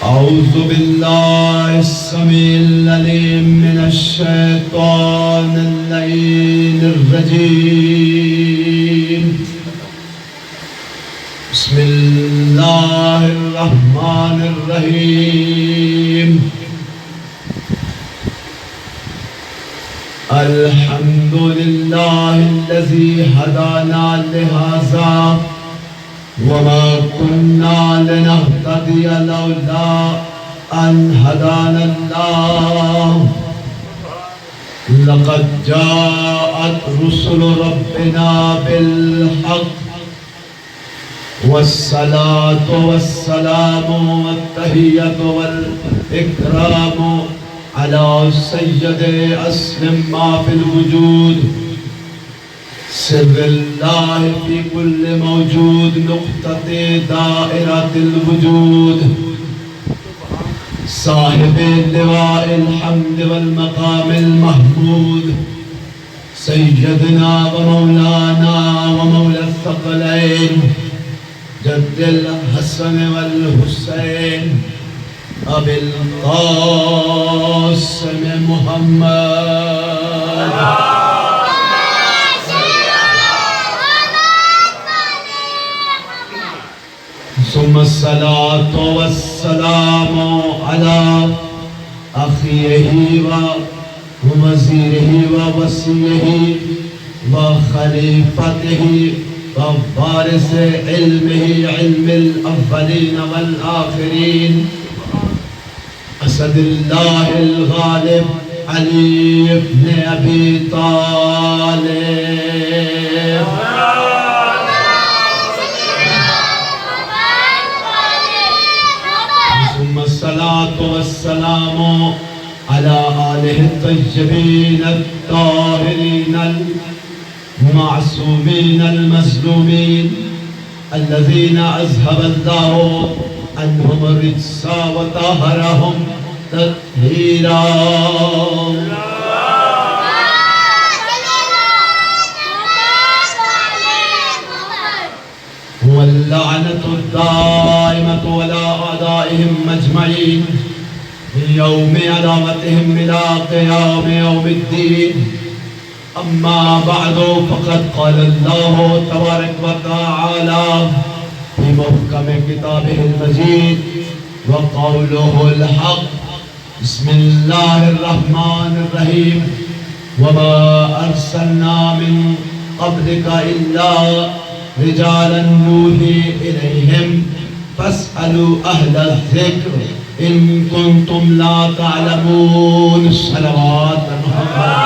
أعوذ بالله السميع العليم من الشيطان اللعين الرجيم. بسم الله الرحمن الرحيم. الحمد لله الذي هدانا لهذا وما كنا لنهتدي لولا أن هدانا الله. لقد جاءت رسل ربنا بالحق والصلاة والسلام والتحية والإكرام على سيد أسلم ما في الوجود، سر الله في كل موجود، نقطة دائرة الوجود، صاحب اللواء الحمد والمقام المحمود، سيدنا ومولانا ومولى الثقلين جد الحسن والحسين أبي القاسم محمد. ثم الصلاة والسلام على أخيه ووزيره ووصيه وخليفته ووارث علمه علم الأولين والآخرين، أسد الله الغالب علي بن أبي طالب. ثم الصلاة والسلام على آله الطيبين الطاهرين المعصومين المظلومين الذين أذهب الله عنهم الرجس وطهرهم تطهيرا. واللعنة الدائمة على أعدائهم أجمعين من يوم علامتهم إلى قيام يوم الدين. أما بعد فقد قال الله تبارك وتعالى في محكم كتابه المجيد وقوله الحق. بسم الله الرحمن الرحيم. وما أرسلنا من قبلك إلا رجالا نوحي إليهم فاسألوا أهل الذكر إن كنتم لا تعلمون. صلوات محمد.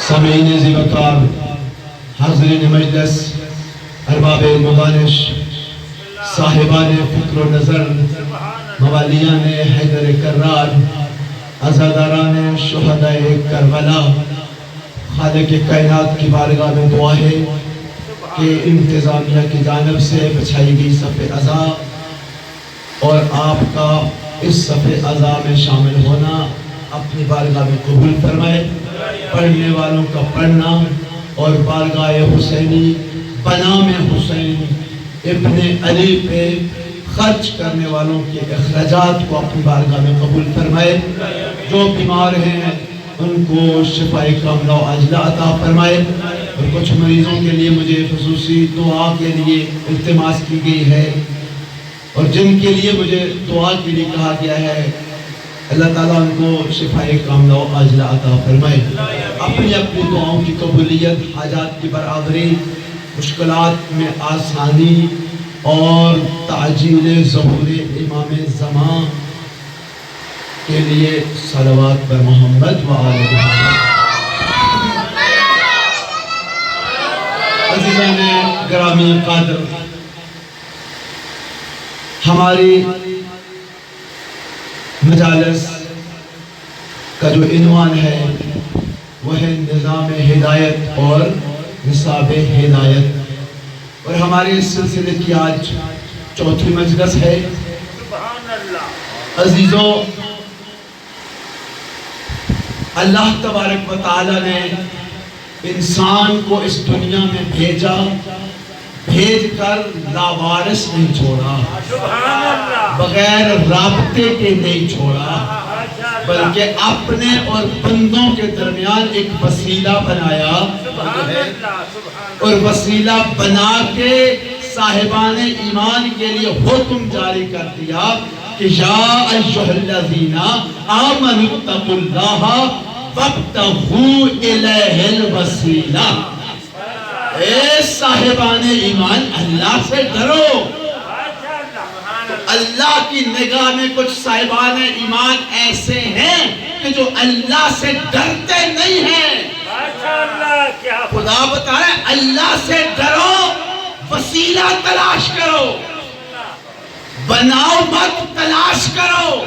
سامعین ذی وقار، حاضرین مجلس، ارباب مدانش، صاحبان فکر و نظر، موالیان حیدر کرار، عزاداران شہداء کربلا، خالق کائنات کی بارگاہ میں دعا ہے کہ انتظامیہ کی جانب سے بچھائی گئی صف عزا اور آپ کا اس صف عزا میں شامل ہونا اپنی بارگاہ میں قبول فرمائے. پڑھنے والوں کا پڑھنا اور بارگاہ حسینی بنام حسین ابن علی پہ خرچ کرنے والوں کے اخراجات کو اپنی بارگاہ میں قبول فرمائے. جو بیمار ہیں ان کو شفاء کاملہ و عاجلہ عطا فرمائے. اور کچھ مریضوں کے لیے مجھے خصوصی دعا کے لیے التماس کی گئی ہے اور جن کے لیے مجھے دعا کے لیے کہا گیا ہے، اللہ تعالیٰ ان کو شفاء کاملہ و عاجلہ عطا فرمائے. اپنی اپنی دعاؤں کی قبولیت، حاجات کی برابری، مشکلات میں آسانی اور تعجیل ظہور امام زمان کے لیے صلوات بر محمد و آل محمد. عزیزان گرامی قادر، ہماری مجالس کا جو عنوان ہے وہ ہے نظام ہدایت اور نصاب ہدایت، اور ہمارے اس سلسلے کی آج چوتھی مجلس ہے. عزیزوں، اللہ تبارک و تعالی نے انسان کو اس دنیا میں بھیجا بھیج کر لاوارث نہیں چھوڑا، سبحان اللہ، بغیر رابطے کے نہیں چھوڑا، بلکہ اپنے اور بندوں کے درمیان ایک وسیلہ بنایا، سبحان اللہ، سبحان اور وسیلہ بنا کے صاحبان ایمان کے لیے حکم جاری کر دیا کہ یا ایھا الذین آمنوا اتقوا اللہ وابتغوا الیہ الوسیلہ، اے صاحبان ایمان اللہ سے ڈرو۔ اللہ کی نگاہ میں کچھ صاحبان ایمان ایسے ہیں کہ جو اللہ سے ڈرتے نہیں ہیں۔ اللہ، کیا خدا بتا رہا ہے اللہ سے ڈرو، وسیلہ تلاش کرو، بناؤ مت تلاش کرو،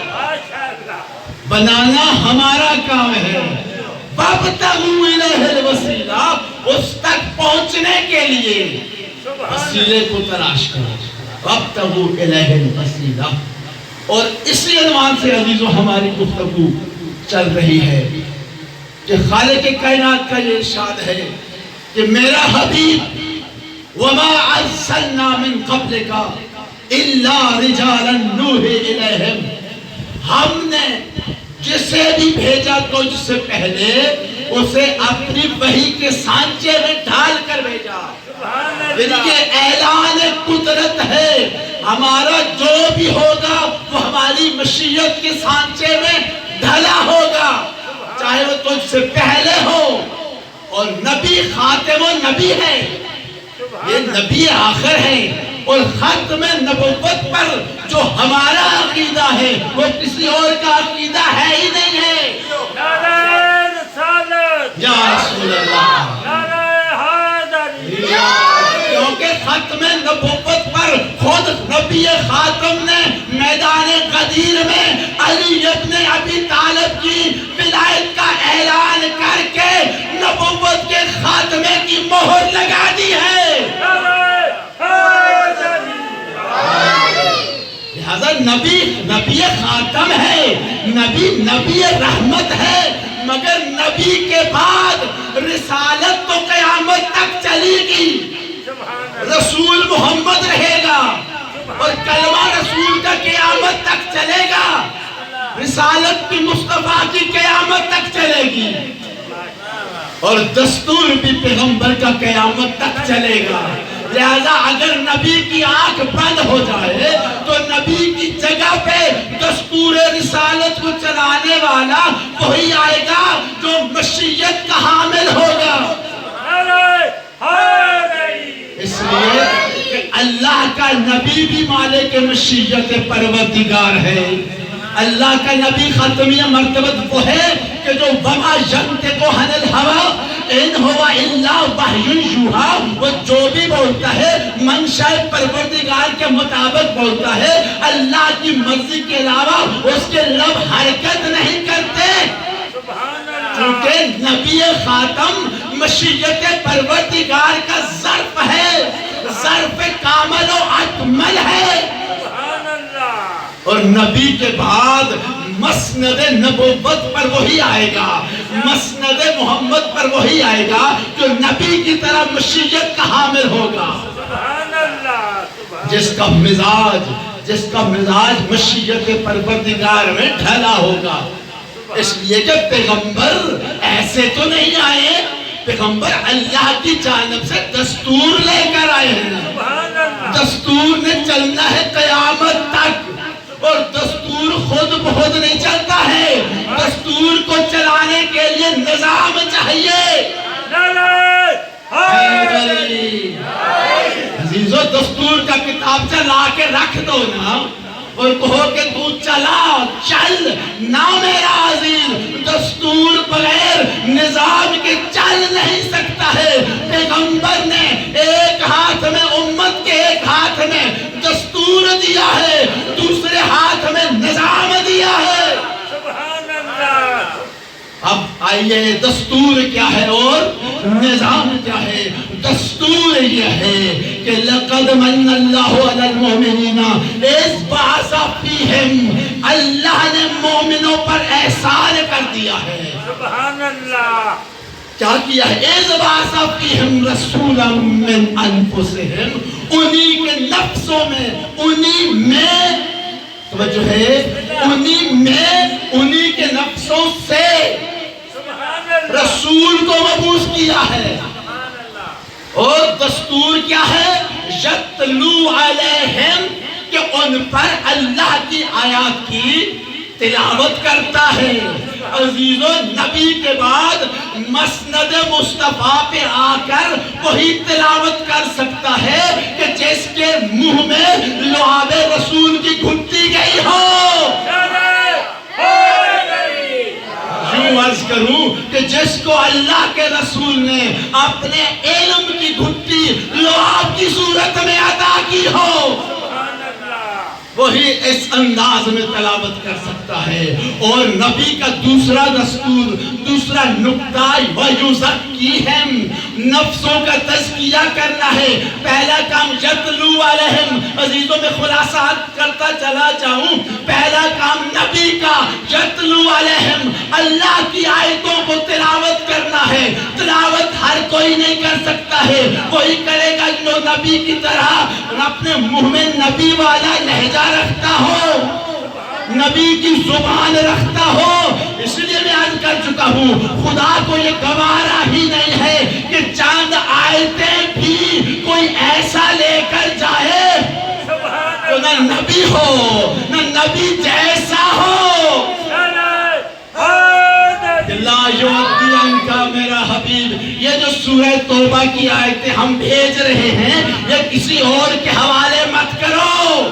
بنانا ہمارا کام ہے۔ وابتغوا الیہ الوسیلہ، اس تک پہنچنے کے لیے وسیلے کو تلاش کرو، وابتغوا الیہ الوسیلہ۔ اور اسی عنوان سے عزیزو ہماری گفتگو چل رہی ہے کہ خالق کائنات کا یہ ارشاد ہے کہ میرا حبیب وما ارسلنا من قبلک الا رجالا نوحی الیہم، ہم نے جسے بھی بھیجا تجھ سے پہلے اسے اپنی وحی کے سانچے میں ڈھال کر بھیجا۔ یعنی یہ اعلان قدرت ہے، ہمارا جو بھی ہوگا وہ ہماری مشیت کے سانچے میں ڈھلا ہوگا، چاہے وہ تجھ سے پہلے ہو۔ اور نبی خاتم النبی ہے، یہ نبی آخر ہے، اور ختم نبوت پر جو ہمارا عقیدہ ہے وہ کسی اور کا عقیدہ ہے ہی نہیں ہے۔ نعرہ رسالت، یا رسول اللہ، نعرہ حیدری، کیونکہ ختم نبوت پر خود نبی خاتم نے میدان غدیر میں علی ابن ابی طالب کی ولایت کا اعلان کر کے نبوت کے خاتمے کی مہر لگا دی ہے۔ لہذا نبی خاتم ہے، نبی رحمت ہے، مگر نبی کے بعد رسالت تو قیامت تک چلے گی، رسول محمد رہے گا اور کلمہ رسول کا قیامت تک چلے گا، رسالت بھی مصطفیٰ کی قیامت تک چلے گی، اور دستور بھی پیغمبر کا قیامت تک چلے گا۔ لہذا اگر نبی کی آنکھ بند ہو جائے تو نبی کی جگہ پہ دستور رسالت کو چلانے والا وہی آئے گا جو مشیت کا حامل ہوگا۔ اس لیے کہ اللہ کا نبی بھی مالک مشیت پروردگار ہے، اللہ کا نبی ختمی مرتبت وہ ہے کہ جو وما ینطق عن الہوی ان ہوا الا وحی یوحی، وہ جو بھی بولتا ہے منشاء پروردگار کے مطابق بولتا ہے، اللہ کی مرضی کے علاوہ اس کے لب حرکت نہیں کرتے، کیونکہ نبی خاتم مشیت پروردگار کا ظرف ہے، ظرف کامل و اکمل ہے۔ اور نبی کے بعد مسند نبوت پر وہی آئے گا، مسند محمد پر وہی آئے گا جو نبی کی طرح مشیت کا حامل ہوگا، جس کا مزاج مشیت پروردگار میں ڈھلا ہوگا۔ اس لیے کہ پیغمبر ایسے تو نہیں آئے، پیغمبر اللہ کی جانب سے دستور لے کر آئے ہیں، دستور نے چلنا ہے قیامت تک، اور دستور خود بخود نہیں چلتا ہے، دستور کو چلانے کے لیے نظام چاہیے۔ عزیزو دستور کا کتاب چلا کے رکھ دو نا اور کہو کہ تو چلا چل نہ میرا عزیز، دستور بغیر نظام کے چل نہیں سکتا ہے۔ پیغمبر نے ایک ہاتھ میں امت کے ایک ہاتھ میں دستور دیا ہے، دوسرے ہاتھ میں نظام دیا ہے۔ اب آئیے دستور کیا ہے اور نظام کیا ہے؟ دستور یہ ہے کہ لَقَدْ مَنَّ اللَّهُ عَلَى الْمُؤْمِنِينَ إِذْ بَعَثَ فِيهِمْ، اللہ نے مومنوں پر احسان کر دیا ہے۔ سبحان اللہ، کیا کیا ہے؟ اِذْ بَعَثَ فِيهِمْ رَسُولًا مِّنْ أَنفُسِهِمْ، انہی کے نفسوں میں، انہی میں، توجہ ہے، انہی کے نفسوں سے رسول کو مبعوث کیا ہے۔ اور دستور کیا ہے؟ یتلو علیہم، کہ ان پر اللہ کی آیات کی تلاوت کرتا ہے۔ عزیزو، نبی کے بعد مسند مصطفیٰ پہ آ کر وہی تلاوت کر سکتا ہے کہ جس کے منہ میں لعاب رسول کی گھٹی گئی ہو۔ یوں عرض کروں کہ جس کو اللہ کے رسول نے اپنے علم کی گھٹی لعاب کی صورت میں عطا کی ہو، وہی اس انداز میں تلاوت کر سکتا ہے۔ اور نبی کا دوسرا دستور، دوسرا نکتہ، وَيُزَكِّيهِمْ، نفسوں کا تزکیہ کرنا ہے۔ پہلا کام یتلو علیہم، عزیزوں میں خلاصہ کرتا چلا جاؤں، پہلا کام نبی کا یتلو علیہم، اللہ کی آیتوں کو تلاوت کرنا ہے۔ تلاوت ہر کوئی نہیں کر سکتا ہے، وہی کرے گا جو نبی کی طرح اپنے منہ میں نبی والا لہجہ رکھتا ہو، نبی کی زبان رکھتا ہو۔ اس لیے میں عرض کر چکا ہوں، خدا کو یہ گوارا ہی نہیں ہے کہ چند آیتیں بھی کوئی ایسا لے کر جائے تو نہ نبی ہو، نہ نبی جیسا ہو۔ لا یعدی عنکا میرا حبیب، یہ جو سورہ توبہ کی آیتیں ہم بھیج رہے ہیں، یہ کسی اور کے حوالے مت کرو،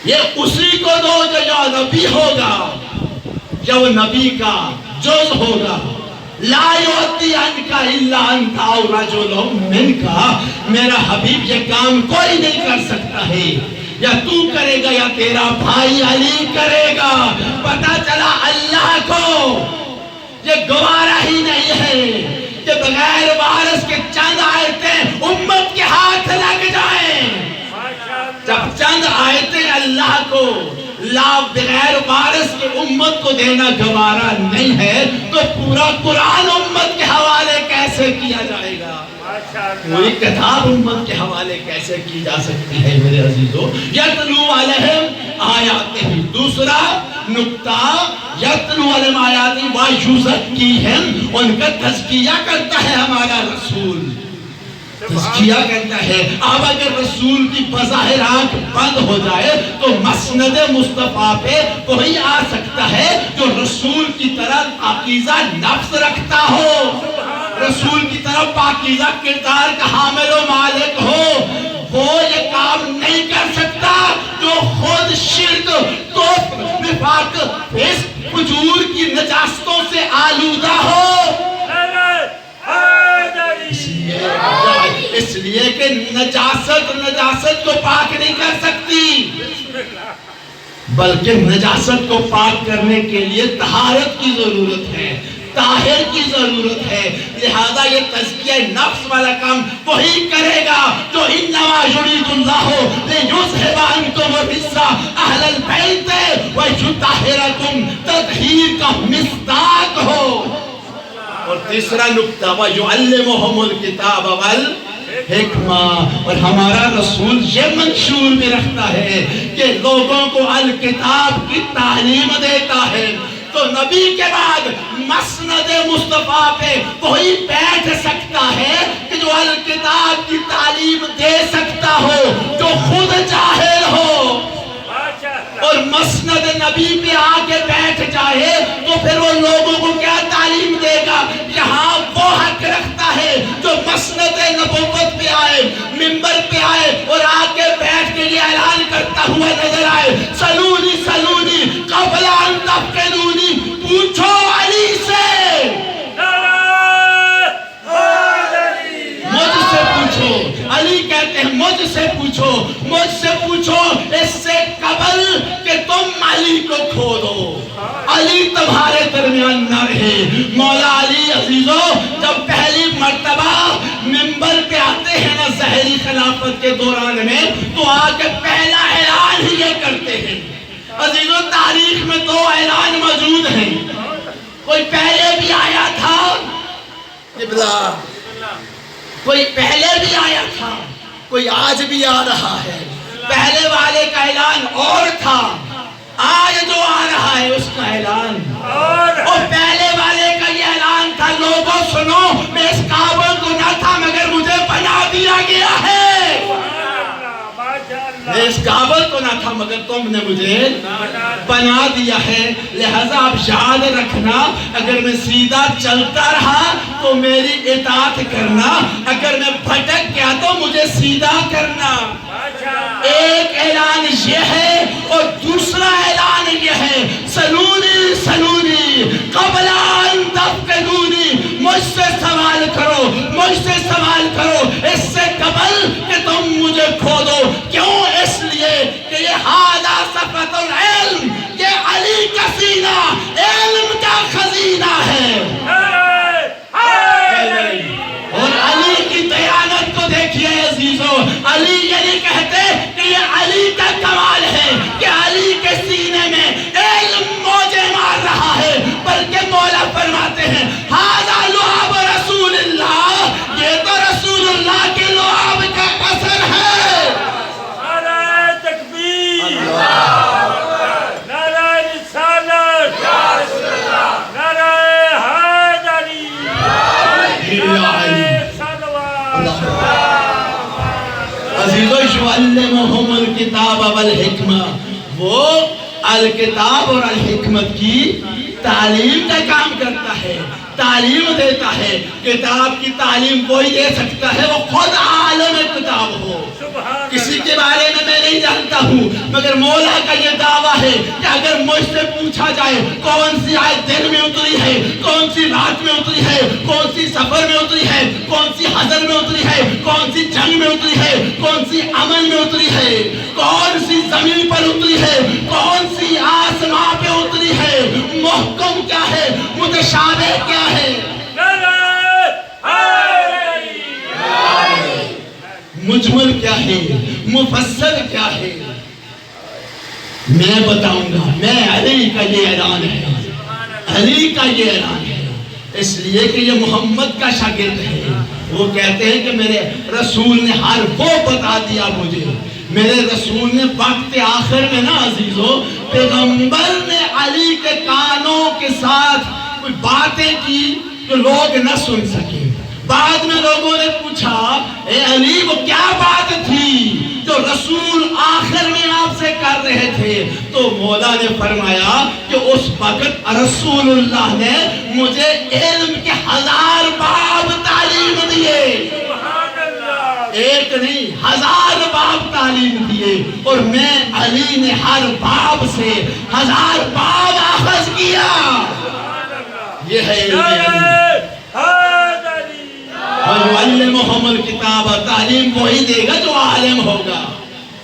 یہ اسی کو دو جو نبی ہوگا، جو نبی کا جز ہوگا۔ لا یعدی عنکا الا انت او رجل منکا، میرا حبیب یہ کام کوئی نہیں کر سکتا ہے، یا تو کرے گا یا تیرا بھائی علی کرے گا۔ پتہ چلا اللہ کو یہ گوارا ہی نہیں ہے کہ بغیر وارث کے چند آیتیں امت کے ہاتھ لگ جائیں۔ جب چند آیتیں اللہ کو بغیر وارث کے امت کو دینا گوارا نہیں ہے تو پورا قرآن امت کے حوالے کیسے کیا جائے گا؟ کوئی کتاب امت کے حوالے کیسے کی جا سکتی ہے میرے عزیزو؟ یتلو علیہم آیاتہ، دوسرا نکتہ یتلو علیہم آیاتہ وَیُزَکِّیہم، ان کا تزکیہ کرتا ہے ہمارا رسول، تزکیہ کرتا ہے۔ اب اگر رسول کی بظاہر آنکھ بند ہو جائے تو مسند مصطفیٰ پہ وہی آ سکتا ہے جو رسول کی طرح پاکیزہ نفس رکھتا ہو، رسول کی طرف پاکیزہ کردار کا حامل و مالک ہو۔ وہ یہ کام نہیں کر سکتا جو خود شرک، کفر، نفاق، فسق، فجور کی نجاستوں سے آلودہ ہو۔ اس لیے کہ نجاست کو پاک نہیں کر سکتی، بلکہ نجاست کو پاک کرنے کے لیے طہارت کی ضرورت ہے، طاہر کی ضرورت ہے۔ لہذا یہ تزکیہ نفس والا کام وہی کرے گا جو انما یرید اللہ لیذھب عنکم الرجس اہل البیت ویطہرکم، تطہیر کا مصداق ہو۔ اور تیسرا نکتہ وَيُعَلِّمُهُمُ الْكِتَابَ وَالْحِکْمَةَ، اور ہمارا رسول یہ منشور بھی رکھتا ہے کہ لوگوں کو الکتاب کی تعلیم دیتا ہے۔ تو نبی کے بعد مسند مصطفیٰ پہ وہی بیٹھ سکتا ہے کہ جو الکتاب کی تعلیم دے سکتا ہو، جو خود جاہل ہو، اور مسند نبی پہ آگے بیٹھ جائے تو پھر وہ لوگوں کو کیا تعلیم دے گا؟ یہاں وہ حق رکھتا ہے جو مسند نبوت پہ آئے، منبر پہ آئے اور آگے بیٹھ کے یہ اعلان کرتا ہوا نظر آئے، سلونی سلونی قبل ان تفقدونی، پوچھو علی سے، مجھ سے پوچھو۔ علی کہتے ہیں مجھ سے پوچھو، مجھ سے پوچھو اس سے قبل کہ تم علی کو کھو دو، علی تمہارے درمیان نہ رہے۔ مولا علی عزیزو جب پہلی مرتبہ منبر پہ آتے ہیں نا ظاہری خلافت کے دوران میں، تو آ کے پہلا اعلان ہی یہ کرتے ہیں۔ عزیزو تاریخ میں دو اعلان موجود ہیں، کوئی پہلے بھی آیا تھا قبلہ، کوئی پہلے بھی آیا تھا، کوئی آج بھی آ رہا ہے۔ پہلے والے کا اعلان اور تھا، آج جو آ رہا ہے اس کا اعلان اور پہلے والے کا یہ اعلان تھا، لوگوں سنو، میں اس قابل تو نہ تھا مگر مجھے بنا دیا گیا ہے۔ میں اس قابل تو نہ تھا مگر تم نے مجھے بنا دیا ہے۔ لہذا آپ یاد رکھنا، اگر میں سیدھا چلتا رہا تو میری اطاعت کرنا، اگر میں بھٹک گیا تو مجھے سیدھا کرنا۔ ایک اعلان یہ ہے اور دوسرا اعلان یہ ہے، سلونی سلونی قبل ان تفقدونی، مجھ سے سوال کرو، مجھ سے سوال کرو اس سے قبل کہ تم مجھے کھودو۔ کیوں؟ اس لیے کہ یہ ہادہ صفت العلم، یہ علی کا سینہ علم کا خزینہ ہے۔ اور علی کی دیانت کو دیکھئے عزیزو، علی یہ نہیں کہتے کہ یہ علی کا کمال ہے کہ علی کے سینے میں علم موجے مار رہا ہے، بلکہ مولا فرماتے ہیں ھذا لعاب رسول اللہ، یہ تو رسول اللہ کے لعاب کا اثر ہے۔ نعرہ تکبیر، نعرہ رسالت، نعرہ حیدری، عزیزو یعلمہم الکتاب والحکمہ، وہ الکتاب اور الحکمت کی تعلیم کا کام کرتا ہے، تعلیم دیتا ہے۔ کتاب کی تعلیم وہی دے سکتا ہے وہ خود عالم کتاب ہو۔ کسی کے بارے میں نہیں جانتا ہوں مگر مولا کا یہ دعویٰ ہے کہ اگر مجھ سے پوچھا جائے کون سی آیت دن میں اتری ہے، کون سی رات میں اتری ہے، کون سی سفر میں اتری ہے، کون سی حضر میں اتری ہے، کون سی جنگ میں اتری ہے، کون سی عمل میں اتری ہے، کون سی زمین پر اتری ہے، کون سی آسمان پہ اتری ہے، محکم کیا ہے، متشابہ کیا ہے، مجمل کیا ہے، مفصل کیا ہے، میں بتاؤں گا۔ میں علی کا یہ اعلان ہے، علی کا یہ اعلان ہے، اس لیے کہ یہ محمد کا شاگرد ہے۔ وہ کہتے ہیں کہ میرے رسول نے ہر وہ بتا دیا مجھے، میرے رسول نے وقت آخر میں نا عزیزو، پیغمبر نے علی کے کانوں کے ساتھ کوئی باتیں کی جو لوگ نہ سن سکے۔ بعد میں لوگوں نے پوچھا اے علی وہ کیا بات تھی جو رسول آخر میں آپ سے کر رہے تھے؟ تو مولا نے فرمایا کہ اس وقت رسول اللہ نے مجھے علم کے 1000 باب تعلیم دیے، ایک نہیں 1000 باب تعلیم دیے، اور میں علی نے ہر باب سے 1000 باب اخذ کیا۔ یہ ہے علم۔ وَيُعَلِّمُهُمُ الْكِتَابَ، تعلیم وہی دے گا جو عالم ہوگا۔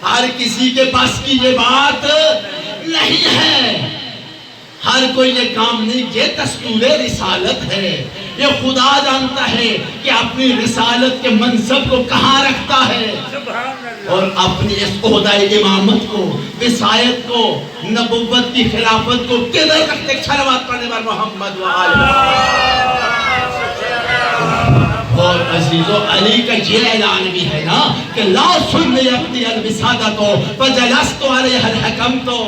ہر کسی کے پاس کی یہ بات نہیں ہے، ہر کوئی یہ کام نہیں۔ یہ دستور رسالت ہے، یہ خدا جانتا ہے کہ اپنی رسالت کے منصب کو کہاں رکھتا ہے اور اپنی اس عہدہ امامت کو، وصایت کو، نبوت کی خلافت کو کدھر رکھتے؟ صلوات پڑھنے پر محمد وآلہ۔ اور عزیزو علی کا یہ اعلان بھی ہے نا کہ لا سنی اپنی الوسادتو فجلست علیہ الحکمتو،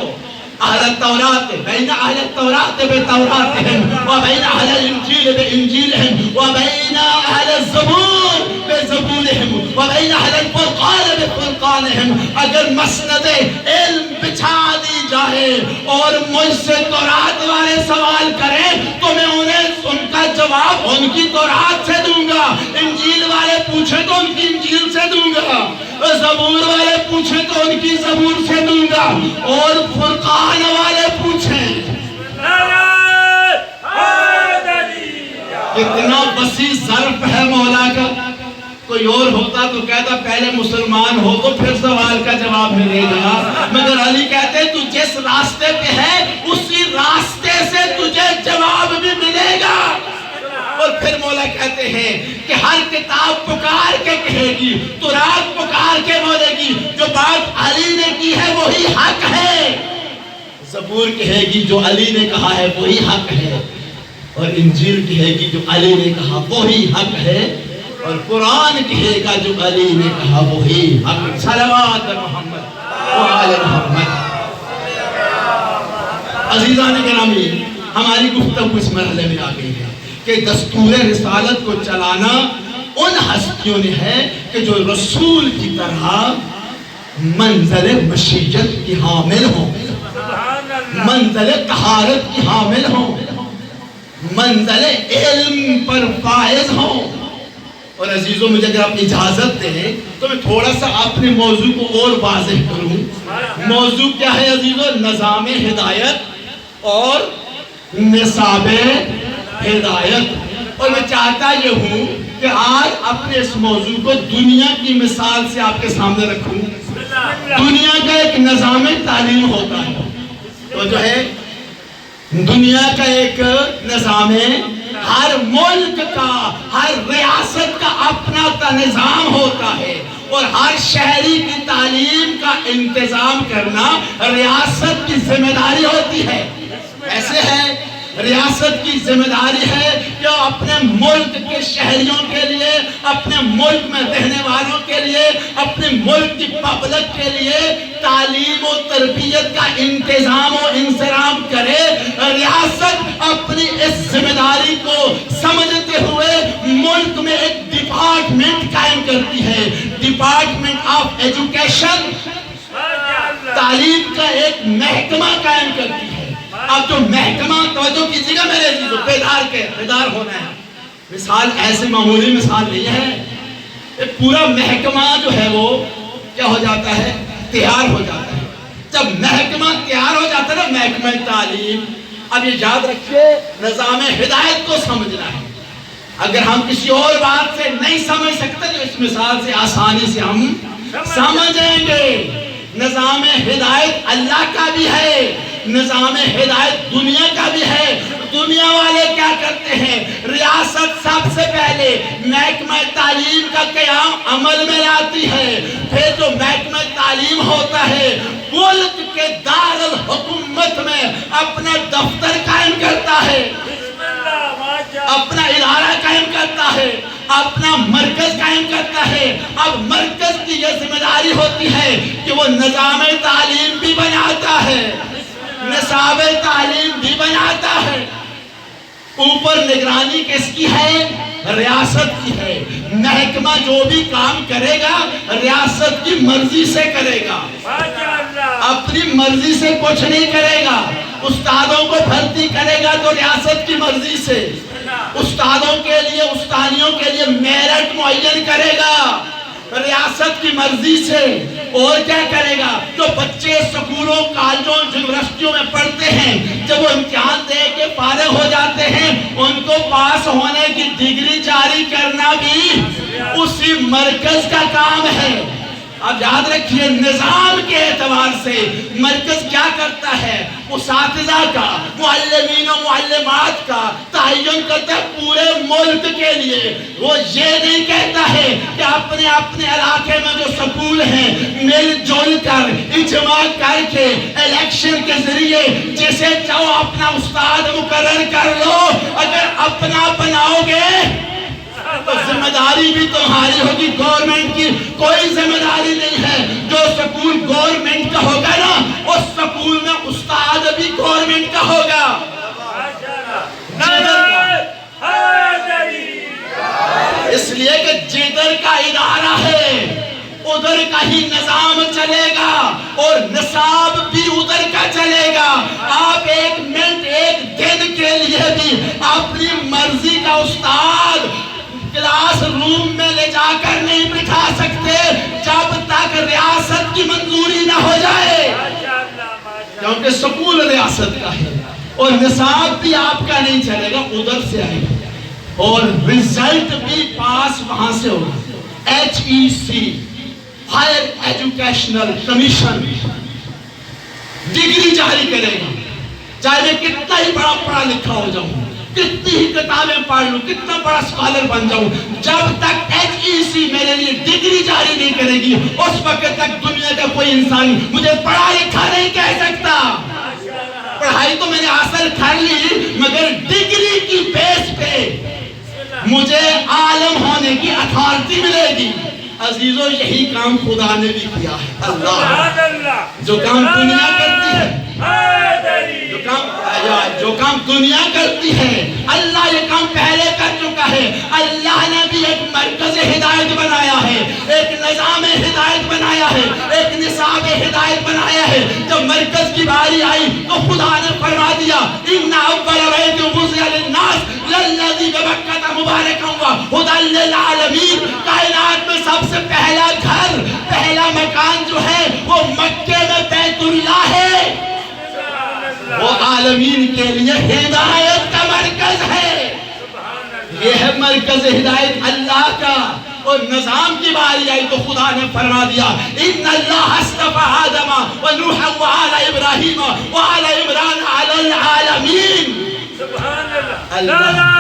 اہل التورات بین اہل التورات بتوراتہم وبین اہل الانجیل بانجیلہم وبین اہل الزبور بزبورہم وبین اہل الفرقان بفرقانہم۔ اگر مسند علم بچھا دی جائے اور مجھ سے تورات والے سوال کریں تو میں انہیں ان کا جواب ان کی تورات سے دوں گا، انجیل والے پوچھیں تو ان کی انجیل سے دوں گا، زبور والے پوچھیں تو ان کی زبور سے دوں گا، اور فرقان والے پوچھیں۔ کتنا وسیع ظرف ہے مولا کا۔ کوئی اور ہوتا تو کہتا پہلے مسلمان ہو تو پھر سوال کا جواب ملے گا، مگر علی کہتے تو جس راستے پہ ہے اسی راستے سے تجھے جواب بھی ملے گا۔ اور پھر مولا کہتے ہیں کہ ہر کتاب پکار کے کہے گی، تورات پکار کے بولے گی جو بات علی نے کی ہے وہی حق ہے، زبور کہے گی جو علی نے کہا ہے وہی حق ہے، اور انجیل کہے گی جو علی نے کہا وہی حق ہے، اور قرآن کہے گا جو علی نے کہا وہی حق۔ صلوات محمد و آل محمد۔ عزیزان گرامی، ہماری گفتگو اس مرحلے میں آ گئی ہے کہ دستور رسالت کو چلانا ان ہستیوں نے ہے کہ جو رسول کی طرح منزل مشیت کی حامل ہوں، منزل طہارت کی حامل ہوں، منزل علم پر فائز ہوں۔ اور عزیزوں، مجھے اگر آپ اجازت دیں تو میں تھوڑا سا اپنے موضوع کو اور واضح کروں۔ موضوع کیا ہے عزیزوں؟ نظام ہدایت اور نصاب ہدایت۔ اور میں چاہتا یہ ہوں کہ آج اپنے اس موضوع کو دنیا کی مثال سے آپ کے سامنے رکھوں۔ دنیا کا ایک نظام تعلیم ہوتا ہے، تو جو ہے دنیا کا ایک نظام ہے، ہر ملک کا، ہر ریاست کا اپنا نظام ہوتا ہے، اور ہر شہری کی تعلیم کا انتظام کرنا ریاست کی ذمہ داری ہوتی ہے۔ ایسے ہے، ریاست کی ذمہ داری ہے کہ اپنے ملک کے شہریوں کے لیے، اپنے ملک میں رہنے والوں کے لیے، اپنے ملک کی پبلک کے لیے تعلیم و تربیت کا انتظام و انصرام کرے۔ ریاست اپنی اس ذمہ داری کو سمجھتے ہوئے ملک میں ایک ڈپارٹمنٹ قائم کرتی ہے، ڈپارٹمنٹ آف ایجوکیشن، تعلیم کا ایک محکمہ قائم کرتی ہے۔ اب جو محکمہ، توجہ کیجیے گا میرے عزیزوں، بیدار ہونا ہے۔ مثال ایسے معمولی مثال نہیں ہے، ایک پورا محکمہ جو ہے وہ کیا ہو جاتا ہے؟ تیار ہو جاتا ہے۔ جب محکمہ تیار ہو جاتا ہے نا، محکمہ تعلیم، اب یہ یاد رکھیے نظام ہدایت کو سمجھنا ہے۔ اگر ہم کسی اور بات سے نہیں سمجھ سکتے تو اس مثال سے آسانی سے ہم سمجھیں گے۔ نظام ہدایت اللہ کا بھی ہے، نظام ہدایت دنیا کا بھی ہے۔ دنیا والے کیا کرتے ہیں؟ ریاست سب سے پہلے محکمہ تعلیم کا قیام عمل میں لاتی ہے، پھر جو محکمہ تعلیم ہوتا ہے ملک کے دارالحکومت میں اپنا دفتر قائم کرتا ہے، اپنا ادارہ قائم کرتا ہے، اپنا مرکز قائم کرتا ہے۔ اب مرکز کی یہ ذمہ داری ہوتی ہے کہ وہ نظام تعلیم بھی بناتا ہے، نصاب تعلیم بھی بناتا ہے۔ اوپر نگرانی کس کی ہے؟ ریاست کی ہے۔ محکمہ جو بھی کام کرے گا ریاست کی مرضی سے کرے گا، اپنی مرضی سے کچھ نہیں کرے گا۔ استادوں کو بھرتی کرے گا تو ریاست کی مرضی سے، استادوں کے لیے، استانیوں کے لیے میرٹ معین کرے گا ریاست کی مرضی سے۔ اور کیا کرے گا؟ جو بچے سکولوں، کالجوں، یونیورسٹیوں میں پڑھتے ہیں، جب وہ امتحان دے کے فارغ ہو جاتے ہیں، ان کو پاس ہونے کی ڈگری جاری کرنا بھی اسی مرکز کا کام ہے۔ اب یاد رکھیے نظام کے اعتبار سے مرکز کیا کرتا ہے؟ اساتذہ کا، معلمین و معلمات کا تعین کرتا ہے پورے ملک کے لیے۔ وہ یہ نہیں کہتا ہے کہ اپنے اپنے علاقے میں جو سکول ہیں مل جل کر اجماع کر کے الیکشن کے ذریعے جسے چاہو اپنا استاد مقرر کر لو۔ اگر اپنا بناؤ گے تو ذمہ داری بھی تمہاری ہوگی، گورنمنٹ کی کوئی ذمہ داری نہیں ہے۔ جو سکول گورنمنٹ کا ہوگا نا، اس سکول میں استاد بھی گورنمنٹ کا ہوگا۔ اس لیے کہ جدھر کا ادارہ ہے ادھر کا ہی نظام چلے گا، اور نصاب بھی ادھر کا چلے گا۔ آپ ایک منٹ، ایک دن کے لیے بھی اپنی مرضی کا استاد کلاس روم میں لے جا کر نہیں بٹھا سکتے جب تک ریاست کی منظوری نہ ہو جائے، کیونکہ سکول ریاست کا ہے، اور نصاب بھی آپ کا نہیں چلے گا، ادھر سے آئے گا، اور رزلٹ بھی پاس وہاں سے ہوگا۔ HEC higher educational commission degree جاری کرے گا، چاہے میں کتنا ہی بڑا پڑھا لکھا ہو جاؤں، کتنی ہی کتابیں پڑھ لوں، کتنا بڑا اسکالر بن جاؤں، جب تک HEC میرے لیے ڈگری جاری نہیں کرے گی اس وقت تک دنیا کا کوئی انسان مجھے پڑھا لکھا نہیں کہہ سکتا۔ پڑھائی تو میں نے حاصل کر لی مگر ڈگری کی بیس پہ مجھے عالم ہونے کی اتھارٹی ملے گی. عزیزو یہی کام خدا نے بھی کیا ہے. اللہ جو کام دنیا کرتی ہے جو کام دنیا کرتی ہے اللہ یہ کام پہلے کر چکا ہے. اللہ نے بھی ایک مرکز ہدایت بنایا ہے, ایک نظام ہدایت بنایا ہے, ایک نصاب ہدایت بنایا ہے. جب مرکز کی باری آئی تو خدا نے فرما دیا ان اول بیت وضع للناس للذی ببکۃ مبارکا وہدی للعالمین. کائنات میں سب سے پہلا گھر, پہلا مکان جو ہے وہ مکے میں بیت اللہ ہے. وہ عالمین کے لیے ہدایت کا مرکز ہے. یہ ہے مرکز ہدایت اللہ کا. اور نظام کی باری آئی تو خدا نے فرما دیا ان اللہ اصطفى آدم ونوحا وآل ابراہیم وآل عمران علی العالمین. سبحان اللہ. نعرہ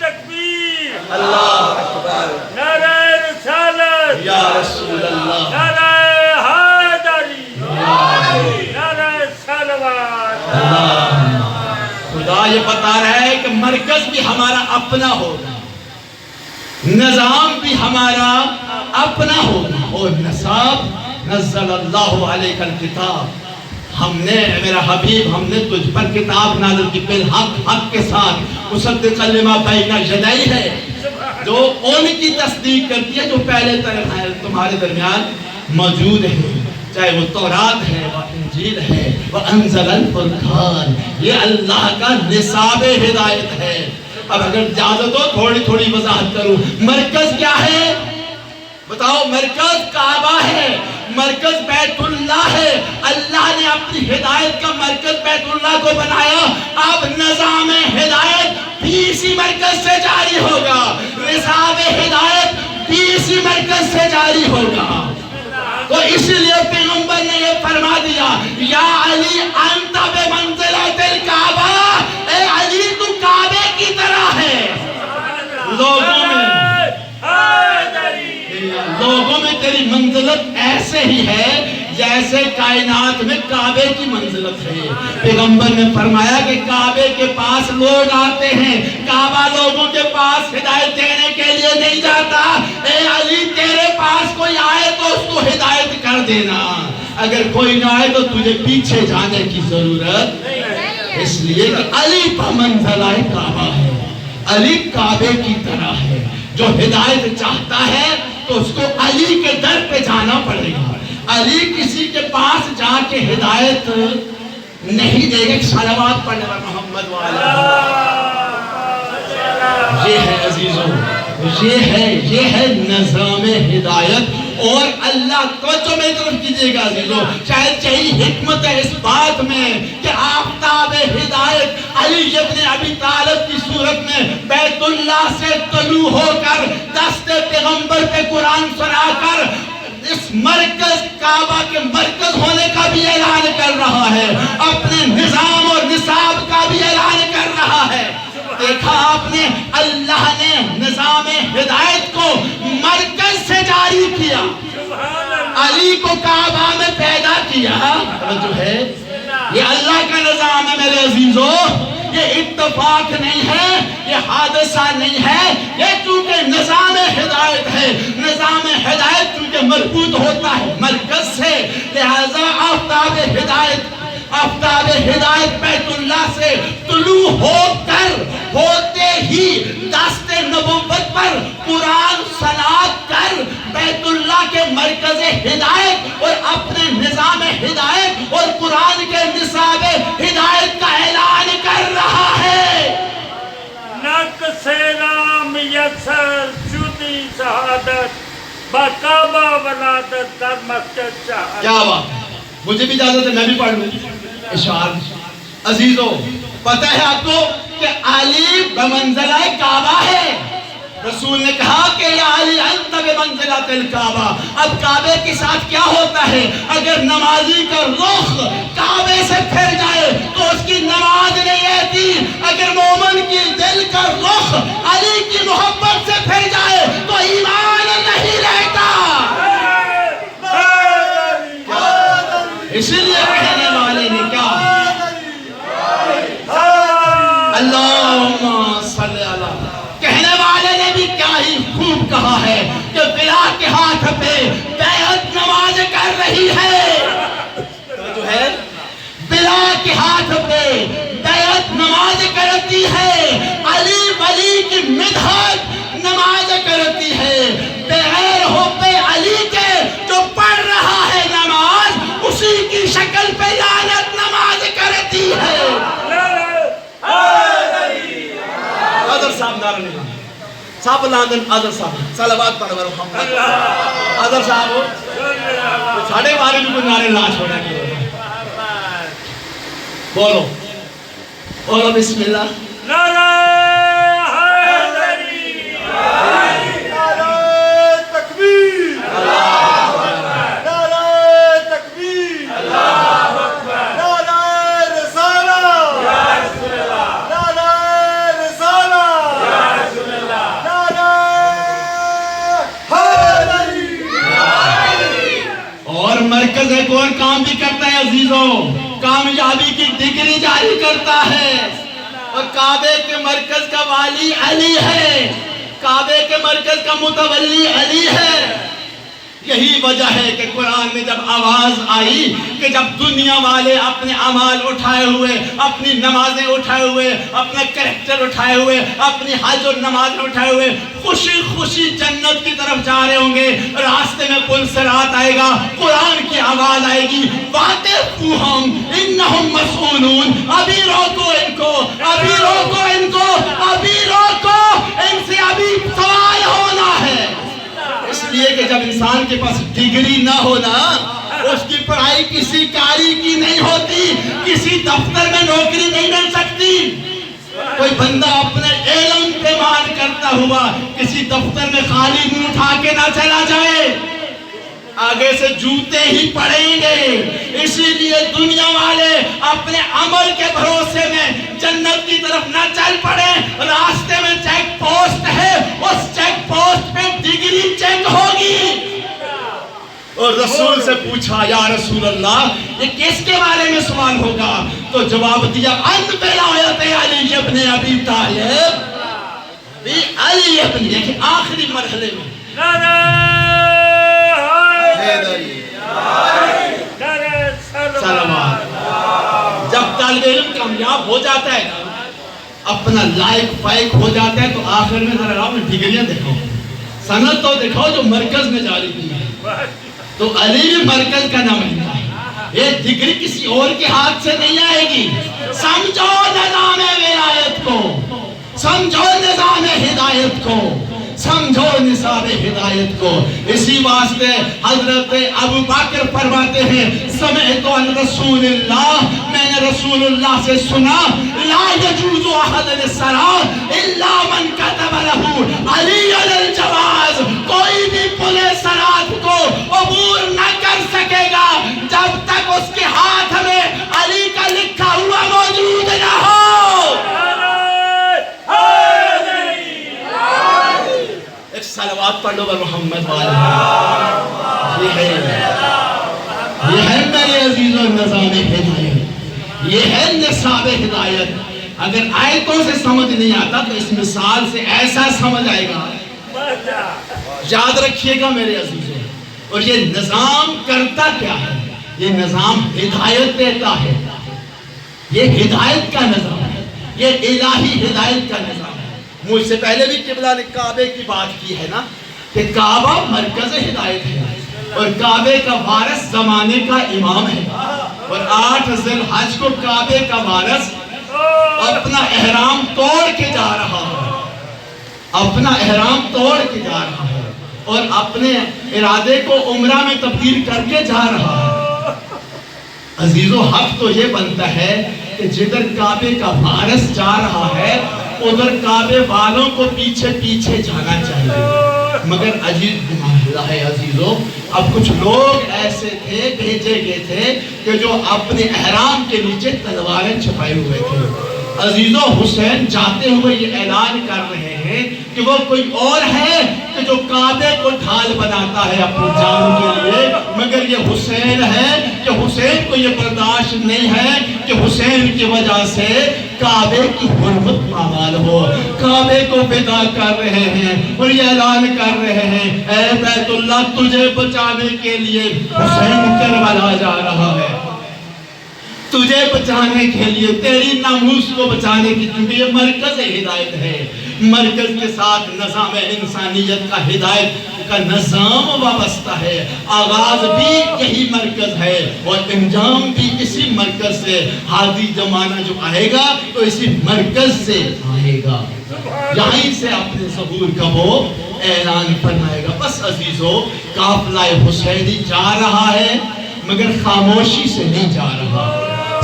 تکبیر, اللہ اکبر, نعرہ رسالت, یا رسول اللہ, نعرہ حیدری, نعرہ صلوات. خدا یہ بتا رہا ہے کہ مرکز بھی ہمارا اپنا ہوگا, نظام بھی ہمارا اپنا ہوگا. اور نصاب نزل اللہ علیہ الکتاب, ہم نے میرا حبیب ہم نے تجھ پر کتاب نازل کی بالحق, حق کے ساتھ. مصدقا لما بین یدیہ ہے جو ان کی تصدیق کرتی ہے جو پہلے تمہارے درمیان موجود ہے, چاہے وہ تورات ہے, وہ انجیل ہے, وہ انزل الفرقان. یہ اللہ کا نصاب ہدایت ہے. اب اگر اجازت ہو تھوڑی تھوڑی وضاحت کروں. مرکز کیا ہے بتاؤ؟ مرکز کعبہ ہے, مرکز بیت اللہ ہے. اللہ نے اپنی ہدایت کا مرکز بیت اللہ کو بنایا. اب نظام ہدایت بھی اسی مرکز سے جاری ہوگا, نصاب ہدایت بھی اسی مرکز سے جاری ہوگا. تو اس لیے پیغمبر نے یہ فرما دیا یا علی انت بمنزلۃ الکعبہ, اے علی تو کعبے کی طرح ہے. لوگوں میں تیری منزلت ایسے ہی ہے جیسے کائنات میں کعبے کی منزلت ہے. پیغمبر نے فرمایا کہ کعبے کے پاس لوگ آتے ہیں, کعبہ لوگوں کے پاس ہدایت دینے کے لیے نہیں جاتا. اے علی تیرے پاس کوئی آئے تو اس کو ہدایت کر دینا, اگر کوئی نہ آئے تو تجھے پیچھے جانے کی ضرورت. اس لیے کہ علی بمنزلہ کعبہ ہے, علی کعبے کی طرح ہے. جو ہدایت چاہتا ہے تو اس کو علی کے در پہ جانا پڑے گا. علی کسی کے پاس جا کے ہدایت نہیں دے گا. صلوات پڑھنے والا محمد والا. یہ ہے عزیزوں, یہ ہے نظام ہدایت. اور اللہ توجہ میں طرف کیجئے گا عزیزوں, شاید یہی حکمت ہے اس بات میں کہ آفتاب ہدایت علی ابن ابی طالب کی صورت میں بیت اللہ سے طلوع ہو کر دست پیغمبر پہ قرآن سنا کر اس مرکز کعبہ کے مرکز ہونے کا بھی اعلان کر رہا ہے, اپنے نظام اور نصاب کا بھی اعلان کر رہا ہے. دیکھا آپ نے, اللہ نے نظام ہدایت کو مرکز سے جاری کیا, علی کو کعبہ میں پیدا کیا. جو ہے یہ اللہ کا نظام ہے میرے عزیزوں, یہ اتفاق نہیں ہے, یہ حادثہ نہیں ہے. یہ چونکہ نظام ہدایت ہے, نظام ہدایت چونکہ مربوط ہوتا ہے مرکز سے, لہذا آفتاب ہدایت بیت اللہ سے طلوع ہو کر ہوتے ہی دست نبوت پر قرآن سناد کر بیت اللہ کے مرکز ہدایت اور اپنے نظام ہدایت اور قرآن کے نصاب ہدایت کا اعلان کر رہا ہے. نقص رام یسر شدی شہادت بکعبہ ولادت در مسجد شہادت. کیا بات, مجھے بھی اجازت ہے میں بھی پڑھ لوں اشعار. عزیزو پتہ ہے آپ کو کہ علی بمنزلہ کعبہ ہے. رسول نے کہا کہ یا علی انت بمنزلۃ الکعبہ. اب کعبے کے ساتھ کیا ہوتا ہے, اگر نمازی کا رخ کعبے سے پھر جائے تو اس کی نماز نہیں رہتی. اگر مومن کی دل کا رخ علی کی محبت سے پھر جائے تو ایمان نہیں رہتا. اسی لیے کہنے والے نے کیا اب لادن آدر صاحب صلوات پڑھ برو محمد آدر صاحب ساڑھے بارے بھی کوئی نعرے لاش ہونا کی بولو بولو بسم اللہ نعرہ حیدری نعرہ تکبیر نعرہ تکبیر نعرہ رسالہ نعرہ رسالہ نعرہ حیدری. اور مرکز ایک اور کام بھی کرتا ہے عزیزوں کامیابی کی ڈگری جاری کرتا ہے اور کعبے کے مرکز کا والی علی ہے کعبے کے مرکز کا متولی علی ہے یہی وجہ ہے کہ قرآن میں جب آواز آئی کہ جب دنیا والے اپنے اعمال اٹھائے ہوئے اپنی نمازیں اٹھائے ہوئے اپنا کریکٹر اٹھائے ہوئے اپنی حج اور نمازیں اٹھائے ہوئے خوشی خوشی جنت کی طرف جا رہے ہوں گے راستے میں پل صراط آئے گا قرآن کی آواز آئے گی وَاقِفُوهُمْ إِنَّهُمْ مَسْئُولُونَ ابھی روکو ان کو ابھی روکو ان کو ابھی روکو ان سے ابھی سوال ہونا ہے اس لیے کہ جب انسان کے پاس ڈگری نہ ہونا اس کی پڑھائی کسی کاری کی نہیں ہوتی کسی دفتر میں نوکری نہیں مل سکتی کوئی بندہ اپنے علم پہ مان کرتا ہوا کسی دفتر میں خالی منہ اٹھا کے نہ چلا جائے آگے سے جوتے ہی پڑیں گے اسی لیے دنیا والے اپنے عمل کے بھروسے میں جنت کی طرف نہ چل پڑے راستے میں چیک پوسٹ ہے اس چیک پوسٹ پہ ڈگری چیک ہوگی اور رسول سے پوچھا یا رسول اللہ یہ کس کے بارے میں سوال ہوگا تو جواب دیا ان ولایت علی ابن ابی طالب علی ابن یہ آخری مرحلے میں سلامات جب طالب علم کامیاب ہو جاتا ہے اپنا لائق فائق ہو جاتا ہے تو آخر میں ذرا آپ نے ڈگریاں دکھاؤ سند تو دکھاؤ جو مرکز میں جاری کی ہے تو علی بھی مرکز کا نام ہے یہ ڈگری کسی اور کے ہاتھ سے نہیں آئے گی سمجھو نظام ولایت کو سمجھو نظام ہدایت کو سمجھو نصاب ہدایت کو اسی واسطے حضرت ابو بکر فرماتے ہیں سمعت عن رسول اللہ میں نے رسول اللہ سے سنا لا يجوز احد الصلاة الا من كتب له علی الجواز کوئی بھی پلے صلاۃ کو عبور نہ کر سکے گا جب تک اس کے ہاتھ میں علی کا لکھا ہوا موجود نہ ہو ایک صلوات پڑھ لو بر محمد والا یہ ہے میرے عزیزوں نظام ہدایت یہ ہے نصاب ہدایت اگر آیتوں سے سمجھ نہیں آتا تو اس مثال سے ایسا سمجھ آئے گا یاد رکھیے گا میرے عزیزوں اور یہ نظام کرتا کیا ہے یہ نظام ہدایت دیتا ہے یہ ہدایت کا نظام ہے یہ الہی ہدایت کا نظام ہے مجھ سے پہلے بھی قبلہ نے کعبے کی بات کی ہے نا کہ کعبہ مرکز ہدایت ہے اور کعبے کا وارث زمانے کا امام ہے اور 8 ذی الحج کو کعبے کا وارث اپنا احرام توڑ کے جا رہا ہے اپنا احرام توڑ کے جا رہا ہے اور اپنے ارادے کو عمرہ میں تبدیل کر کے جا رہا ہے عزیزو حق تو یہ بنتا ہے کہ جدھر کعبے کا وارث جا رہا ہے ادھر کعبے والوں کو پیچھے پیچھے جانا چاہیے مگر عجیب معاملہ ہے عزیزو اب کچھ لوگ ایسے تھے بھیجے گئے تھے کہ جو اپنے احرام کے نیچے تلواریں چھپائے ہوئے تھے عزیزو حسین جاتے ہوئے یہ اعلان کر رہے ہیں کہ وہ کوئی اور ہے کہ جو کعبے کو ڈھال بناتا ہے اپنی جان کے لیے مگر یہ حسین ہے کہ حسین کو یہ برداشت نہیں ہے کہ حسین کی وجہ سے کعبے کی حرمت پامال ہو کعبے کو فدا کر رہے ہیں اور یہ اعلان کر رہے ہیں اے بیت اللہ تجھے بچانے کے لیے حسین کربلا جا رہا ہے تجھے بچانے کے لیے، تیری ناموس کو بچانے کی، کیونکہ یہ مرکز ہدایت ہے، مرکز کے ساتھ نظام انسانیت کا ہدایت کا نظام وابستہ ہے، آغاز بھی یہی مرکز ہے اور انجام بھی اسی مرکز سے، ہادی زمانہ جو آئے گا تو اسی مرکز سے آئے گا، یہیں سے اپنے ظہور کا وہ اعلان فرمائے گا۔ بس عزیزو، قافلہ حسینی جا رہا ہے مگر خاموشی سے نہیں جا رہا،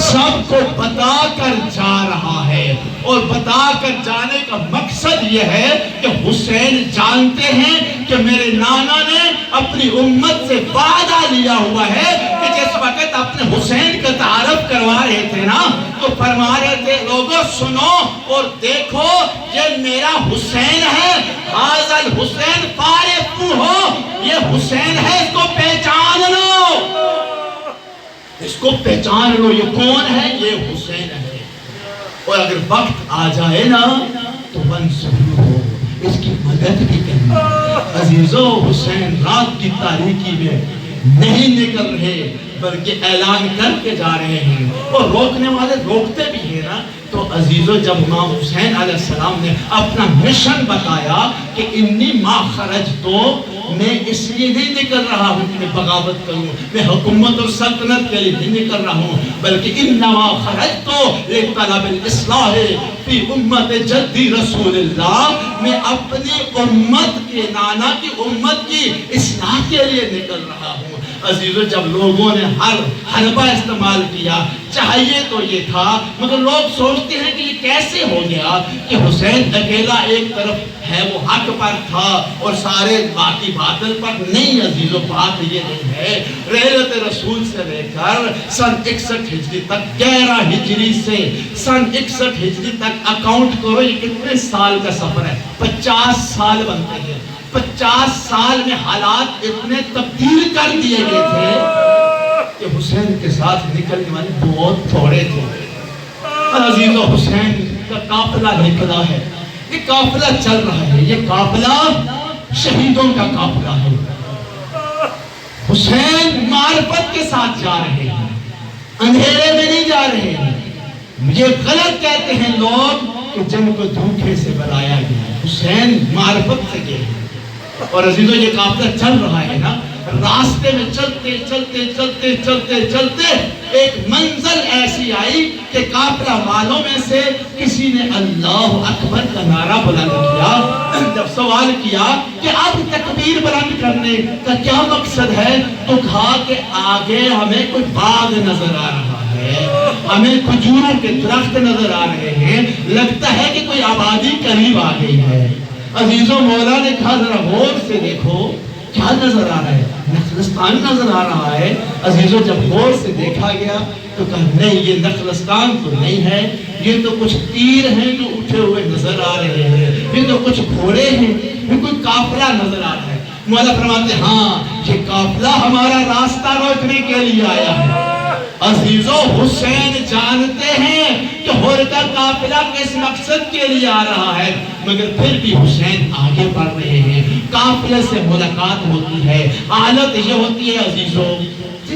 سب کو بتا کر جا رہا ہے، اور بتا کر جانے کا مقصد یہ ہے کہ حسین جانتے ہیں کہ میرے نانا نے اپنی امت سے وعدہ لیا ہوا ہے کہ جس وقت اپنے حسین کا تعارف کروا رہے تھے نا تو فرما رہے تھے لوگوں سنو اور دیکھو یہ میرا حسین ہے، ھذا الحسین فارقو ہو، یہ حسین ہے، اس کو پہچان لو، اس کو پہچان لو، یہ کون ہے؟ یہ حسین ہے، اور اگر وقت آ جائے نا تو منصور ہو، اس کی مدد بھی کرنا۔ عزیزو، حسین رات کی تاریکی میں نہیں نکل رہے بلکہ اعلان کر کے جا رہے ہیں، اور روکنے والے روکتے بھی ہیں نا۔ تو عزیزو، جب امام حسین علیہ السلام نے اپنا مشن بتایا کہ انی ما خرجتو، میں اس لیے نہیں نکل رہا ہوں کہ میں بغاوت کروں، میں حکومت اور سلطنت کے لیے نہیں نکل رہا ہوں، بلکہ انما خرجتو لطلب الاصلاح فی امت جدی رسول اللہ، میں اپنی امت کے، نانا کی امت کی اصلاح کے لیے نکل رہا ہوں۔ عزیزو، جب لوگوں نے ہر حربہ استعمال کیا، چاہیے تو یہ تھا، مگر لوگ سوچتے ہیں کہ یہ کیسے ہو گیا کہ حسین اکیلا ایک طرف ہے وہ حق پر تھا اور سارے باقی باطل پر نہیں۔ عزیزو، بات یہ نہیں ہے، رحلت رسول سے لے کر سن 61 ہجری تک، 11 ہجری سے سن 61 ہجری تک اکاؤنٹ کرو، یہ کتنے سال کا سفر ہے؟ 50 سال بنتے ہیں۔ 50 سال میں حالات اتنے تبدیل کر دیے گئے تھے کہ حسین کے ساتھ نکلنے والے بہت تھوڑے تھے۔ عزیزو، حسین کا قافلہ نکلا ہے، یہ قافلہ چل رہا ہے، یہ قافلہ شہیدوں کا قافلہ ہے۔ حسین معرفت کے ساتھ جا رہے ہیں، اندھیرے میں نہیں جا رہے ہیں۔ یہ غلط کہتے ہیں لوگ کہ جن کو دھوکے سے بلایا گیا، حسین معرفت سے گئے ہیں۔ اور عزیزو، یہ قافلہ چل رہا ہے نا، راستے میں چلتے چلتے چلتے چلتے چلتے ایک منزل ایسی آئی کہ قافلہ والوں میں سے کسی نے اللہ اکبر کا نعرہ بلند کیا۔ جب سوال کیا کہ اب تکبیر بلند کرنے کا کیا مقصد ہے تو کہا کہ آگے ہمیں کوئی باغ نظر آ رہا ہے، ہمیں کھجوروں کے درخت نظر آ رہے ہیں، لگتا ہے کہ کوئی آبادی قریب آ گئی ہے۔ عزیزو، مولا نے کہا ذرا غور سے دیکھو کیا نظر آ رہا ہے؟ نخلستان نظر آ رہا ہے۔ عزیزو، جب غور سے دیکھا گیا تو کہا نہیں، یہ نخلستان تو نہیں ہے، یہ تو کچھ تیر ہیں جو اٹھے ہوئے نظر آ رہے ہیں، یہ تو کچھ گھوڑے ہیں، یہ کوئی قافلہ نظر آ رہا ہے۔ مولا فرماتے ہاں، یہ قافلہ ہمارا راستہ روکنے کے لیے آیا ہے۔ عزیزو، حسین جانتے ہیں کہ ہور کا قافلہ کس مقصد کے لیے آ رہا ہے، مگر پھر بھی حسین آگے بڑھ رہے ہیں۔ قافلے سے ملاقات ہوتی ہے، حالت یہ ہوتی ہے عزیزو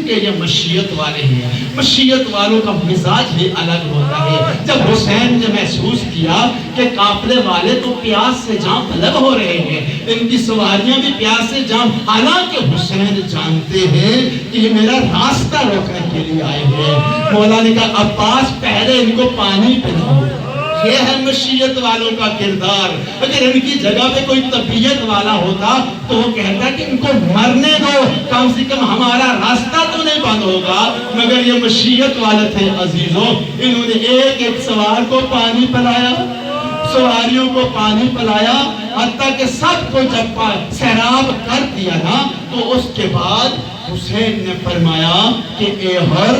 کہ یہ مشیت والے ہیں، مشیت والوں کا مزاج بھی الگ ہوتا ہے۔ جب حسین نے محسوس کیا کہ قافلے والے تو پیاس سے جام طلب ہو رہے ہیں، ان کی سواریاں بھی پیاس سے جام، حالانکہ حسین جانتے ہیں کہ یہ میرا راستہ روکنے کے لیے آئے ہیں، مولا نے کہا عباس پہلے ان کو پانی پلاؤ۔ یہ ہے مشیت والوں کا کردار۔ اگر ان کی جگہ پہ کوئی طبیعت والا ہوتا تو وہ کہتا کہ ان کو مرنے دو، کم سے کم ہمارا راستہ تو نہیں بند ہوگا، مگر یہ مشیت والے تھے عزیزو، انہوں نے ایک ایک سوار کو پانی پلایا، سواریوں کو پانی پلایا، حتیٰ کہ سب کو جب سیراب کر دیا نا تو اس کے بعد حسین نے فرمایا کہ اے ہر،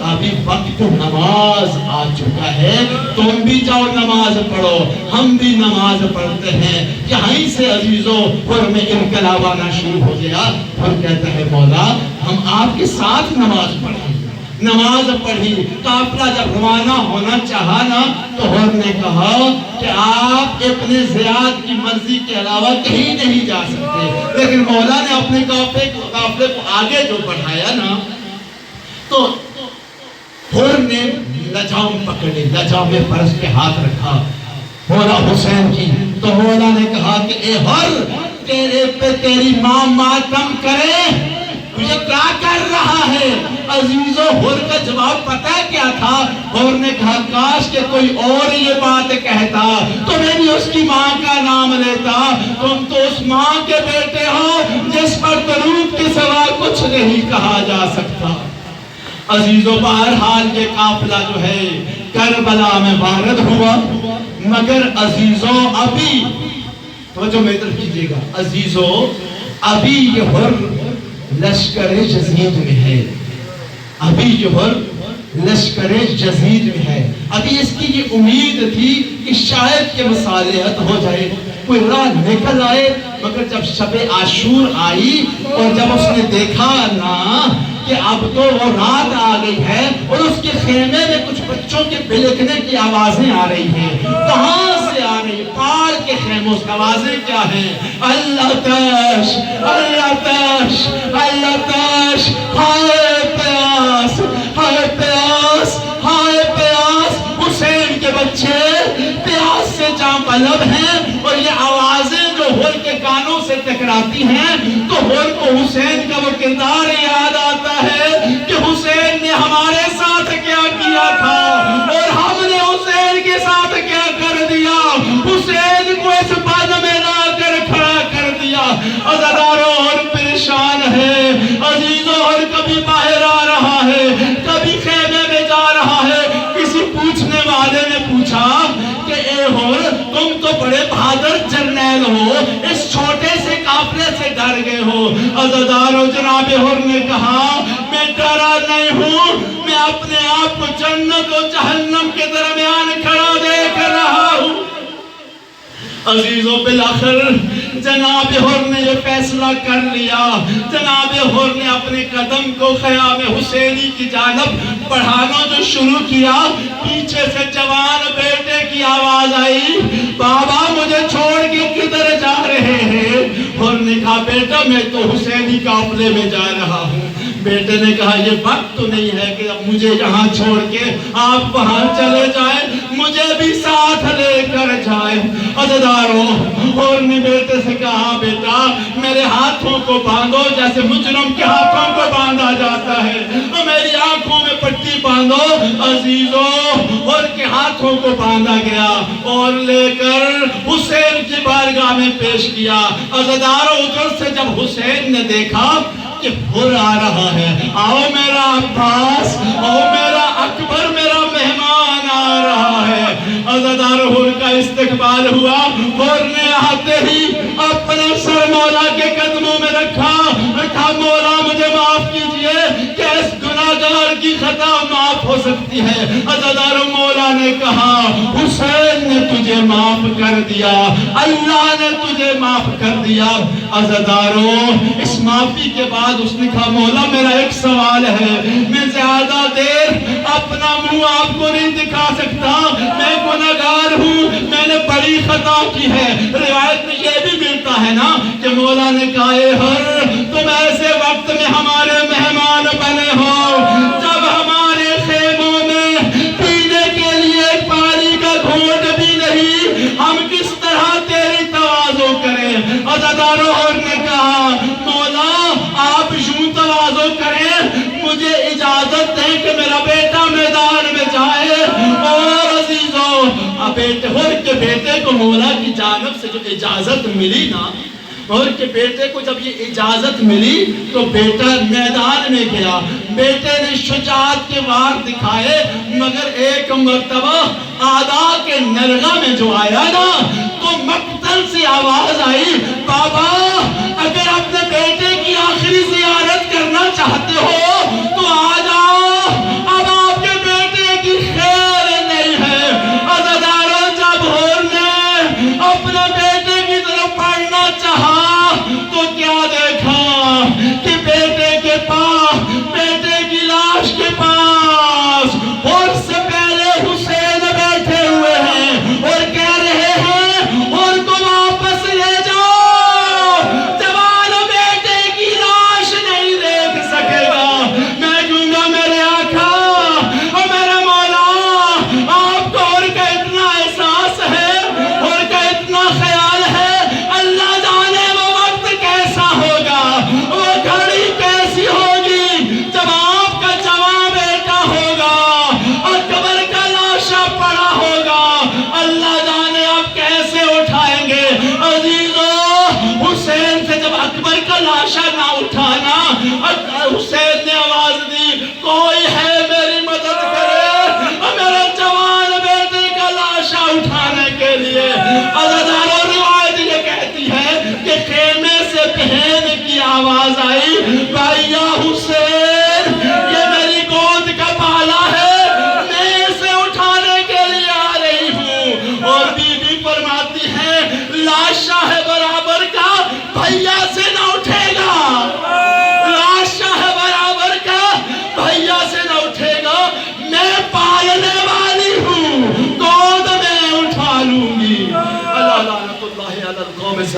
ابھی وقت نماز آ چکا ہے، تم بھی جاؤ نماز پڑھو، ہم بھی نماز پڑھتے ہیں۔ یہیں سے عزیزو پھر میں انقلاب آنا شروع ہو گیا، پھر کہتا ہے مولا ہم آپ کے ساتھ نماز پڑھیں۔ نماز پڑھی، قافلہ جب روانہ ہونا چاہا نا تو ہم نے کہا کہ آپ ابن زیاد کی مرضی کے علاوہ کہیں نہیں جا سکتے، لیکن مولا نے اپنے قافلے کو آگے جو بڑھایا نا تو ہور نے لجام پکڑی، لجام فرض پہ ہاتھ رکھا مولا حسین کی، تو مولا نے کہا کہ اے ہور تیرے پہ تیری ماں ماتم کرے، تجھے کیا کر رہا ہے؟ عزیزو ہور کا جواب پتہ ہے کیا تھا؟ ہور نے کہا کاش کہ کوئی اور یہ بات کہتا تو میں بھی اس کی ماں کا نام لیتا، تم تو اس ماں کے بیٹے ہو جس پر درود کے سوا کچھ نہیں کہا جا سکتا۔ عزیزو بہرحال یہ قافلہ جو ہے کربلا میں وارد ہوا، مگر عزیزو ابھی توجہ میری طرف کیجئے گا، عزیزو ابھی یہ ہور لشکر جزید میں ہے، ابھی یہ ہور لشکر جزید میں ہے، ابھی اس کی یہ امید تھی کہ شاید کہ مصالحت ہو جائے، کوئی راہ نکل آئے، مگر جب شب عاشور آئی اور جب اس نے دیکھا نا کہ اب تو وہ رات آ گئی ہے اور اس کے خیمے میں کچھ بچوں کے بلکنے کی آوازیں آ رہی ہیں، کہاں سے آ رہی ہیں؟ پال کے خیموں سے آوازیں کیا ہیں؟ اللہ تاش، اللہ تاش، اللہ تاش، ہائے پیاس، ہائے پیاس، ہائے پیاس، حسین کے بچے پیاس سے جام طلب ہیں، اور یہ آوازیں جو ہور کے کانوں سے ٹکراتی ہیں تو ہور کو حسین کا وہ کردار یاد آتا ہے کہ حسین نے ہمارے ساتھ کیا کیا تھا اور ہم نے حسین کے ساتھ کیا کر دیا، حسین کو اس پد میں لا کر کھڑا کر دیا۔ عزاداروں اور پریشان ہے، عزیزوں اور کبھی باہر آ رہا ہے، کبھی خیمے میں جا رہا ہے، کسی پوچھنے والے نے پوچھا کہ اے ہور تم تو بڑے بہادر جرنیل ہو، اس چھوٹے سے قافلے سے ڈر گئے ہو؟ عزاداروں جناب ہور نے کہا میں ڈرا نہیں ہوں، میں اپنے آپ کو جنت و جہنم کے درمیان کھڑا دیکھ رہا ہوں۔ عزیزوں بالآخر جناب ہور نے یہ فیصلہ کر لیا، جناب ہور نے اپنے قدم کو خیام حسینی کی جانب بڑھانا جو شروع کیا، پیچھے سے جوان بیٹے کی آواز آئی، بابا مجھے چھوڑ کے کدھر جا رہے ہیں؟ ہور نے کہا بیٹا میں تو حسینی قافلے میں جا رہا ہوں۔ بیٹے نے کہا یہ وقت تو نہیں ہے کہ اب مجھے یہاں چھوڑ کے آپ وہاں چلے جائیں، مجھے بھی ساتھ لے کر جائیں۔ عزاداروں ہور نے بیٹے سے کہا بیٹا میرے ہاتھوں کو باندھو جیسے مجرم کے ہاتھوں کو باندھا جاتا ہے، اور میری آنکھوں میں پٹی باندھو۔ عزیزوں ہور کے ہاتھوں کو باندھا گیا اور لے کر حسین کی بارگاہ میں پیش کیا۔ عزاداروں ادھر سے جب حسین نے دیکھا کہ ہور آ رہا ہے، آؤ میرا عباس، آؤ میرا اکبر، میرا مہمان آ رہا ہے۔ عزادار ہور کا استقبال ہوا، ہور نے آتے ہی اپنا سر مولا کے قدموں میں رکھا، کہا مولا مجھے معاف کیجئے کہ اس گناہگار کی خطا معاف ہو سکتی ہے۔ عزادار مولا نے کہا حسین نے تجھے معاف کر دیا، اللہ نے تجھے معاف کر دیا۔ عزاداروں اس معافی کے بعد اس نے کہا مولا میرا ایک سوال ہے، میں زیادہ دیر اپنا منہ آپ کو نہیں دکھا سکتا، میں گناہگار ہوں، میں نے بڑی خطا کی ہے۔ روایت میں یہ بھی ملتا ہے نا کہ مولا نے کہا اے ہر تم ایسے وقت میں ہمارے مہمان بنے ہو جب ہمارے خیموں میں پینے کے لیے پانی کا گھونٹ بھی نہیں، ہم کس طرح تیری تواضع کریں؟ عزاداروں ہور نے کہا مولا آپ یوں تواضع کریں، مجھے اجازت دیں کہ میرا بیٹا میدان میں جائے۔ اور عزیزوں بیٹے ہور کے بیٹے کو مولا کی جانب سے جو اجازت ملی نا، ہور کے بیٹے کو جب یہ اجازت ملی تو بیٹا میدان میں گیا، بیٹے نے شجاعت کے وار دکھائے، مگر ایک مرتبہ آدھا کے نرغہ میں جو آیا نا تو مقتل سے آواز آئی، بابا اگر اپنے بیٹے کی آخری زیارت کرنا چاہتے ہو تو آ جاؤ، اب آپ کے بیٹے کی خیر نہیں ہے۔ عزاداروں جب ہور نے اپنے بیٹے کی طرف پڑھنا چاہا تو کیا دیکھا کہ بیٹے کے پاس، بیٹے کی لاش کے پاس ہور سے پہلے حسین بیٹھے ہوئے ہیں اور کہہ رہے ہیں ہور کو واپس لے جاؤ، جوان بیٹے کی لاش نہیں دیکھ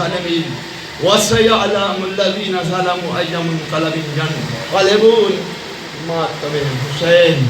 الظالمين وسيعلم الذين ظلموا أي منقلب ينقلبون ماتم حسین